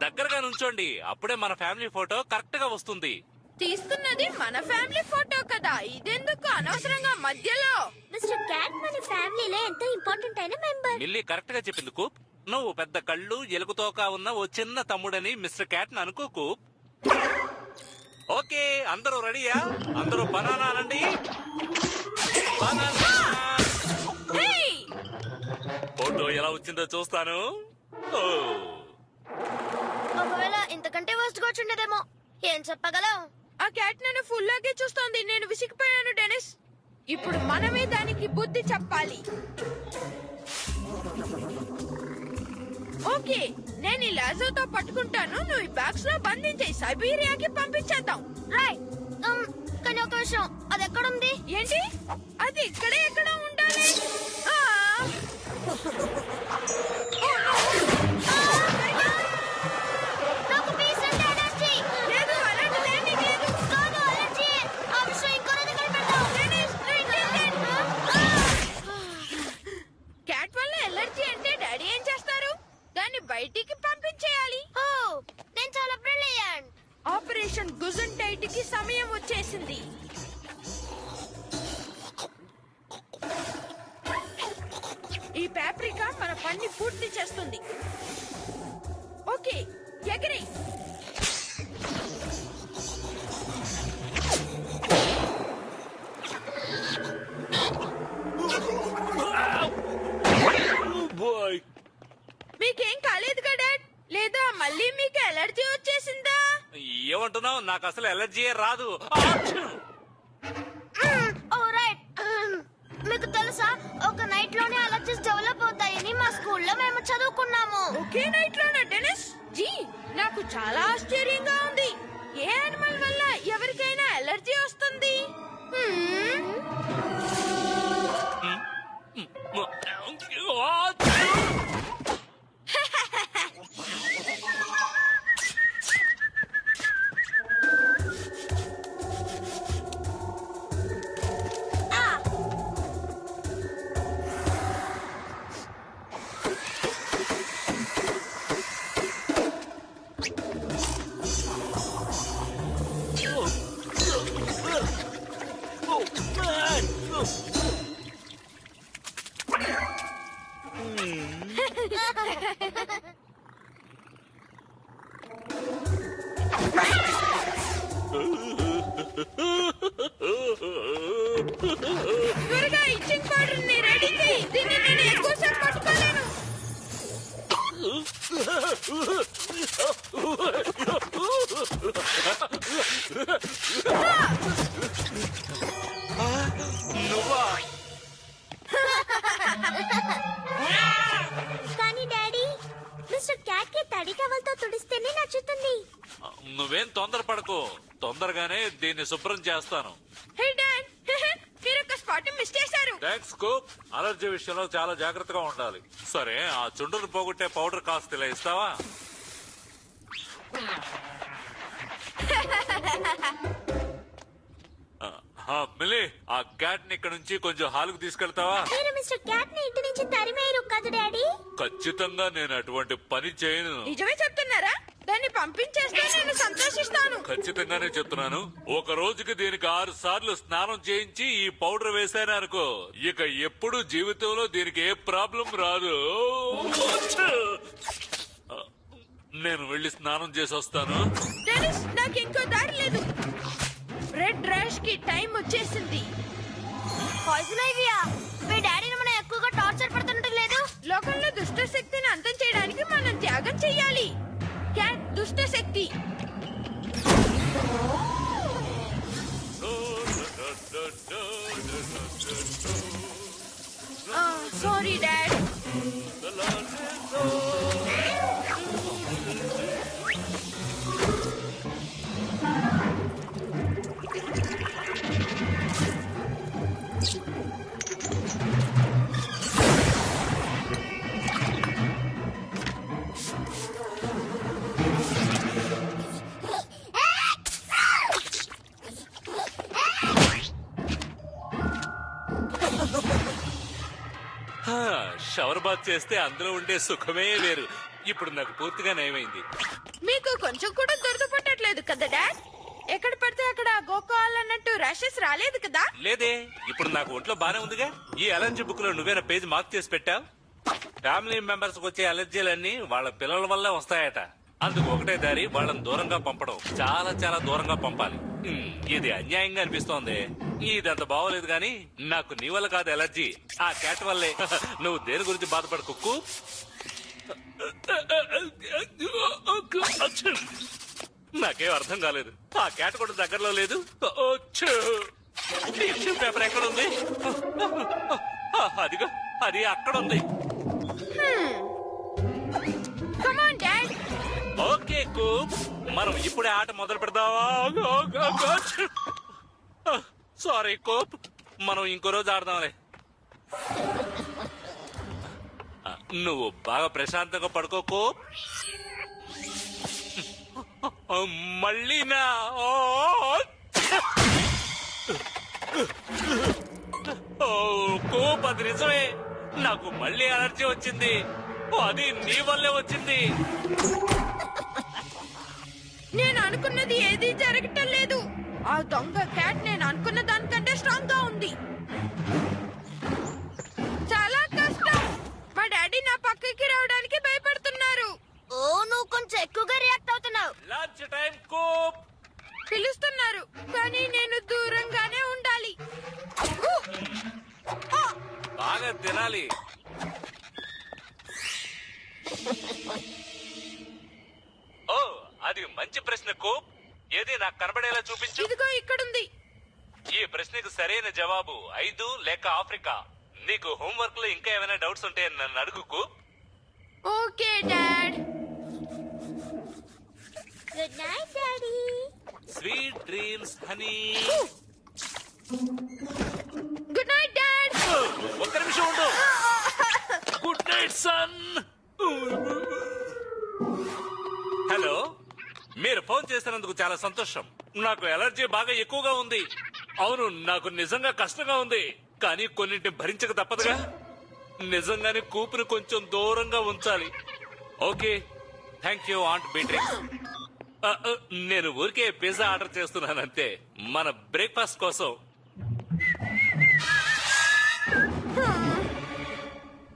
దగ్గరగా నుంచోండి, అప్పుడే మన ఫ్యామిలీ ఫోటో కరెక్ట్ గా వస్తుంది. తీస్తున్నది మన ఫ్యామిలీ ఫోటో కదా, ఇదెందుకు అనవసరంగా మధ్యలో? మిస్టర్ క్యాట్ మన ఫ్యామిలీలో ఎంతో ఇంపార్టెంట్ అయిన మెంబర్. మిల్లీ కరెక్ట్ గా చెప్పింది కూప్. నువ్వు పెద్ద కళ్ళు ఎలుగుతోక ఉన్న ఓ చిన్న తమ్ముడని మిస్టర్ క్యాట్ అనుకో కూప్. ఓకే, అందరూ రెడీయా? అందరూ బనానా అనండి. ఫోటో ఎలా వచ్చిందో చూస్తాను. ఒకవేళ ఇంతకంటే వర్స్ట్ గా వచ్చిండేదేమో. ఏం చెప్పగలం? ఆ క్యాట్ నన్ను ఫుల్ లాగే చూస్తోంది. నేను విసిగిపోయాను డెనిస్. ఇప్పుడు మనమే దానికి బుద్ధి చెప్పాలి. ఓకే, నేను ఈ లాజోతో పట్టుకుంటాను. నువ్వు ఈ బాక్స్ లో బంధించేయి. సైబీరియాకి పంపించేద్దాం. రైట్. కానీ ఒక విషయం, అది ఎక్కడుంది? ఏంటి? అది ఇక్కడే ఎక్కడ ఉండాలి. క్యాట్ వల్ల ఎలర్జీ అంటే డాడీ ఏం చేస్తారు? దాన్ని బయటికి పంపించేయాలి. నేను చాలా బ్రిలియంట్. ఆపరేషన్ గుజుంటైట్ కి సమయం వచ్చేసింది. ఈ పాప్రికా మన పని పూర్తి చేస్తుంది. ఓకే, ఎగిరి. మీకేం కాలేదు కదా? లేదా మళ్ళీ మీకు ఎలర్జీ వచ్చేసిందా? ఏమంటున్నావు? నాకు అసలు ఎలర్జీయే రాదు. మీకు తెలుసా, ఒక నైట్ లోనే అలర్జీస్ డెవలప్ అవుతాయని మా స్కూల్లో మేము చదువుకున్నాము. ఒకే నైట్ లోనే డెనిస్? జీ, నాకు చాలా ఆశ్చర్యంగా ఉంది. ఏ యానిమల్ వల్ల ఎవరికైనా ఎలర్జీ వస్తుంది? త్వరగా ఇచ్చింగ్ పౌడర్ ని రెడీ చేయి. దీన్ని నేను ఎక్కువసేపు పట్టుకోలేను. నువ్వా? కానీ డాడీ, మిస్టర్ క్యాట్ కి తడి టవల్తో తుడిస్తేనే నచ్చుతుంది. నువ్వేం తొందరపడకు, తొందరగానే దీన్ని శుభ్రం చేస్తాను. హే డాడ్, మీరు ఒక స్పాట్ మిస్ చేశారు. థాంక్స్ కూప్. అలర్జీ విషయంలో చాలా జాగ్రత్తగా ఉండాలి. సరే, ఆ చుండ్రును పోగొట్టే పౌడర్ కాస్త ఇలా ఇస్తావా? మిలీ, ఆ క్యాట్ ని ఇక్కడ నుంచి కొంచెం హాలుకు తీసుకెళ్తావా? మీరు మిస్టర్ క్యాట్ ని ఇంటి నుంచి తరిమేయరు కదా డాడీ? ఖచ్చితంగా నేను అటువంటి పని చేయను. నిజమే చెప్తున్నారా? దాన్ని పంపించేస్తే నేను సంతోషిస్తాను. ఖచ్చితంగానే చెప్తున్నాను. ఒక రోజుకి దీనికి 6 సార్లు స్నానం చేయించి ఈ పౌడర్ వేసాను అనుకో, ఇక ఎప్పుడు జీవితంలో దీనికి ఏ ప్రాబ్లం రాదు. నేను వెళ్లి స్నానం చేసి వస్తాను. డెనిస్, నాకు ఇంకో దారి లేదు. రెడ్ ర్యాష్ కి టైం వచ్చేసింది. పాయిజన్ ఐవియా, మీ డాడీని మనం ఎక్కువగా టార్చర్ పడుతుండటం లేదు. లోకంలో దుష్ట శక్తిని అంతం చేయడానికి మనం త్యాగం చెయ్యాలి. క్యాట్ దుష్ట శక్తి. Sorry dad. చేస్తే అందులో ఉండే సుఖమే వేరు. ఇప్పుడు నాకు పూర్తిగా నయమైంది. మీకు కొంచెం కూడా దురద పట్టట్లేదు కదా డాడ్? ఎక్కడ పడితే అక్కడ గోకోవాలన్నట్టు ర్యాషెస్ రాలేదు కదా? లేదే, ఇప్పుడు నాకు ఒంట్లో బానే ఉందిగా. ఈ అలర్జీ బుక్ లో నువ్వేనా పేజ్ మార్క్ చేసి పెట్టావు? ఫ్యామిలీ మెంబర్స్ వచ్చే అలర్జీలన్నీ వాళ్ళ పిల్లల వల్లే వస్తాయట. అందుకు ఒకటే దారి, వాళ్ళని దూరంగా పంపడం. చాలా చాలా దూరంగా పంపాలి. ఇది అన్యాయంగా అనిపిస్తోంది. ఇదంత బాగోలేదు గాని నాకు నీ వల్ల కాదు ఎలర్జీ, ఆ క్యాట్ వల్లే. నువ్వు దేని గురించి బాధపడు కుక్కు. నాకేం అర్థం కాలేదు. ఆ క్యాట్ కూడా దగ్గరలో లేదు. టిష్యూ పేపర్ ఎక్కడ ఉంది? అదిగో, అది అక్కడ ఉంది. ఓకే కూప్, మనం ఇప్పుడే ఆట మొదలు పెడదావా? సారీ కూప్, మనం ఇంకో రోజు ఆడదాంలే. నువ్వు బాగా ప్రశాంతంగా పడుకో కూప్. మళ్ళీనా? కూప్, అది నిజమే. నాకు మళ్ళీ అలర్జీ వచ్చింది. అది నీ వల్లే వచ్చింది. నేను అనుకున్నది ఏది జరగటం లేదు. ఆ దొంగ క్యాట్ నేను అనుకున్న దానికంటే స్ట్రాంగ్ గా ఉంది. చాలా కష్టం. మా డాడీ నా పక్కకి రావడానికి భయపడుతున్నారు. ఓ, నువ్వు కొంచెం ఎక్కువగా రియాక్ట్ అవుతున్నావు. Lunch time Coop. పిలుస్తున్నారు కానీ నేను దూరంగానే ఉండాలి. బాగా తినాలి. ఓ, అది మంచి ప్రశ్న కూప్. ఏది నాకు కనబడేలా చూపించు. ఇదిగో ఇక్కడుంది. ఈ ప్రశ్నకు సరైన జవాబు 5 లేక ఆఫ్రికా. నీకు హోంవర్క్ లో ఇంకా ఏమైనా డౌట్స్ ఉంటే నన్ను అడుగు Coop. Okay dad. Good night daddy. Sweet dreams honey. Good night dad. ఒక్క నిమిషం ఉండు. Good night son. హలో, మీరు ఫోన్ చేసినందుకు చాలా సంతోషం. నాకు ఎలర్జీ బాగా ఎక్కువగా ఉంది. అవును, నాకు నిజంగా కష్టంగా ఉంది, కానీ కొన్నింటిని భరించక తప్పదుగా. నిజంగానే కూపుని కొంచెం దూరంగా ఉంచాలి. Okay, thank you aunt Beatrix. నేను ఊరికే పిజ్జా ఆర్డర్ చేస్తున్నానంతే, మన బ్రేక్ఫాస్ట్ కోసం.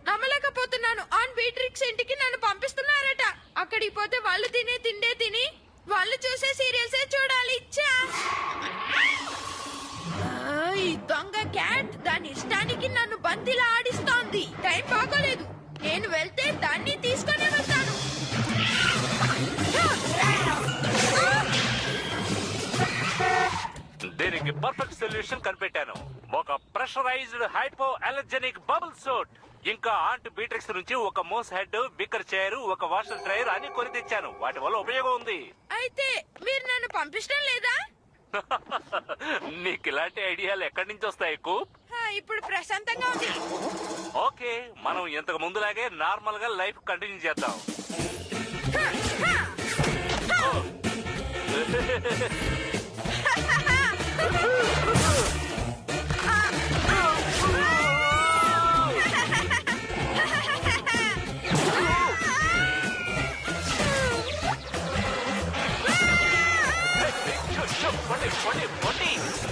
నమ్మలేకపోతున్నాను. ఆన్ బీట్రిక్స్ ఇంటికి నన్ను పంపిస్తున్నారట. అక్కడికి పోతే వాళ్ళు తినే తిండే తిని వాళ్ళు చూసే సీరియల్సే చూడాలి. ఈ దొంగ క్యాట్ దాని ఇష్టానికి నన్ను బంతిలా ఆడిస్తోంది. టైం బాగోలేదు. నేను వెళ్తే దాన్ని తీసుకొని వెళ్తాను. దీనికి పర్ఫెక్ట్ సొల్యూషన్ కనిపెట్టాను. ఒక pressurised hypoallergenic bubble suit. ఇంకా ఆంట్ బీట్రిక్స్ నుంచి ఒక మోస్ హెడ్, బిక్కర్ చైర్, ఒక వాషర్ డ్రైయర్ అని కొని తెచ్చాను. వాటి వల్ల ఉపయోగం ఉంది. అయితే మీరు నన్ను పంపించడం లేదా? నీకు ఇలాంటి ఐడియాలు ఎక్కడి నుంచి వస్తాయి కూప్? ఇప్పుడు ప్రశాంతంగా ఉంది. ఓకే, మనం ఇంతకు ముందులాగే నార్మల్ గా లైఫ్ కంటిన్యూ చేద్దాం.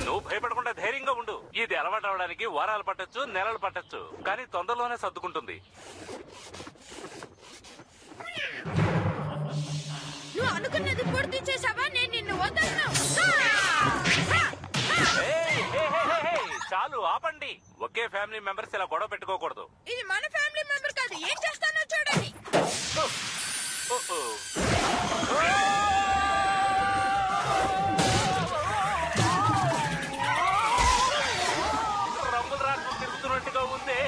నువ్వు భయపడకుండా ధైర్యంగా ఉండు. ఇది అలవాటు అవడానికి వారాలు పట్టొచ్చు, నెలలు పట్టొచ్చు, కానీ తొందరలోనే సర్దుకుంటుంది. నువ్వు అనుకున్నది పూర్తి చేసావా? నేను నిన్ను వదలను. చాలు, ఆపండి. ఒకే ఫ్యామిలీ మెంబర్స్ ఇలా గొడవ పెట్టుకోకూడదు. ఇది మన ఫ్యామిలీ మెంబర్ కాదు. ఏం చేస్తానో చూడండి. రంగులు రాట్లు తిరుగుతున్నట్టుగా ఉంది.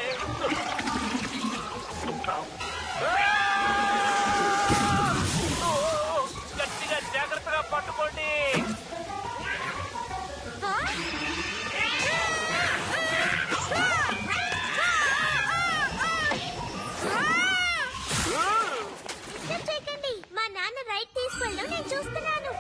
గట్టిగా జాగ్రత్తగా పట్టుకోండి. చేయకండి, మా నాన్న రైట్ తీసుకెళ్ళడం నేను చూస్తున్నాను.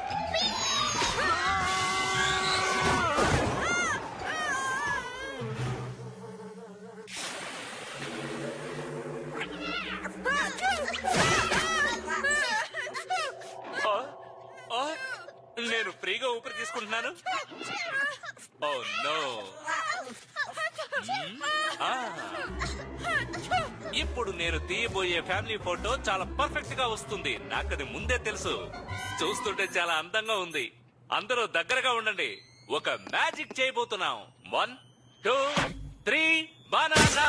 ఫ్రీగా ఊపిరి తీసుకుంటున్నాను. Oh no. ఇప్పుడు నేను తీయబోయే ఫ్యామిలీ ఫోటో చాలా పర్ఫెక్ట్ గా వస్తుంది. నాకది ముందే తెలుసు. చూస్తుంటే చాలా అందంగా ఉంది. అందరూ దగ్గరగా ఉండండి. ఒక మ్యాజిక్ చేయబోతున్నాం. 1 2 3 బనానా.